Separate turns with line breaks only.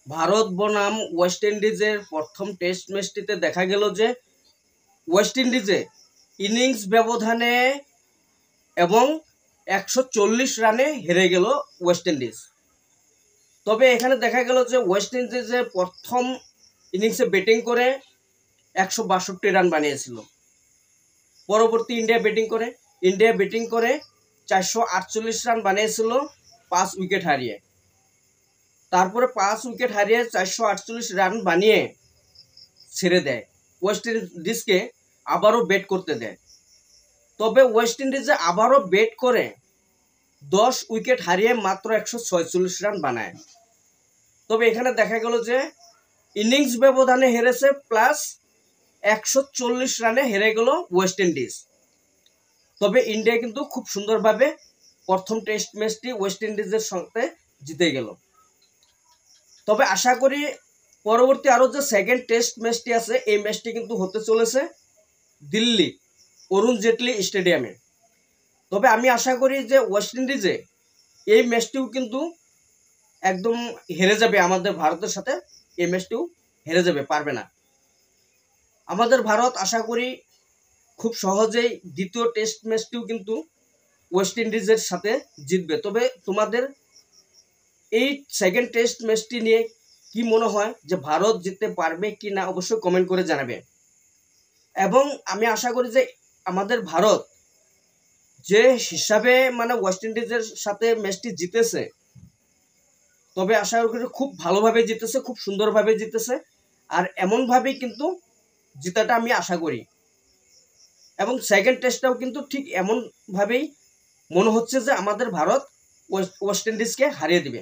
ভারত বনাম ওয়েস্ট ইন্ডিজের প্রথম টেস্ট ম্যাচটিতে দেখা গেল যে ওয়েস্ট ইন্ডিজে ইনিংস ব্যবধানে এবং 140 রানে হেরে গেল ওয়েস্ট ইন্ডিজ। তবে এখানে দেখা গেল যে ওয়েস্ট ইন্ডিজের প্রথম ইনিংসে ব্যাটিং করে 162 রান বানিয়েছিল। পরবর্তী ইন্ডিয়া ব্যাটিং করে 448 রান বানিয়েছিল 5 উইকেট হারিয়ে। তারপরে 5 উইকেট হারিয়ে 448 রান বানিয়ে ছেড়ে দেয়, ওয়েস্ট ইন্ডিজকে আবারও ব্যাট করতে দেয়। তবে ওয়েস্ট ইন্ডিজে আবারও ব্যাট করে 10 উইকেট হারিয়ে মাত্র 146 রান বানায়। তবে এখানে দেখা গেল যে ইনিংস ব্যবধানে হেরেছে প্লাস 140 রানে হেরে গেল ওয়েস্ট ইন্ডিজ। তবে ইন্ডিয়া কিন্তু খুব সুন্দরভাবে প্রথম টেস্ট ম্যাচটি ওয়েস্ট ইন্ডিজের সাথে জিতে গেল। তবে আশা করি পরবর্তী আরও যে সেকেন্ড টেস্ট ম্যাচটি আছে এই ম্যাচটি কিন্তু হতে চলেছে দিল্লি অরুণ জেটলি স্টেডিয়ামে। তবে আমি আশা করি যে ওয়েস্ট ইন্ডিজে এই ম্যাচটিও কিন্তু একদম হেরে যাবে, আমাদের ভারতের সাথে এই ম্যাচটিও হেরে যাবে, পারবে না। আমাদের ভারত আশা করি খুব সহজেই দ্বিতীয় টেস্ট ম্যাচটিও কিন্তু ওয়েস্ট ইন্ডিজের সাথে জিতবে। তবে তোমাদের এই সেকেন্ড টেস্ট ম্যাচটি নিয়ে কি মনে হয় যে ভারত জিততে পারবে কি না অবশ্যই কমেন্ট করে জানাবে। এবং আমি আশা করি যে আমাদের ভারত যে হিসাবে ওয়েস্ট ইন্ডিজের সাথে ম্যাচটি জিতেছে, তবে আশা করি খুব ভালোভাবে জিতেছে, খুব সুন্দরভাবে জিতেছে। আর এমনভাবেই কিন্তু জেতাটা আমি আশা করি। এবং সেকেন্ড টেস্টটাও কিন্তু ঠিক এমনভাবেই মনে হচ্ছে যে আমাদের ভারত ওয়েস্ট ইন্ডিজকে হারিয়ে দিবে।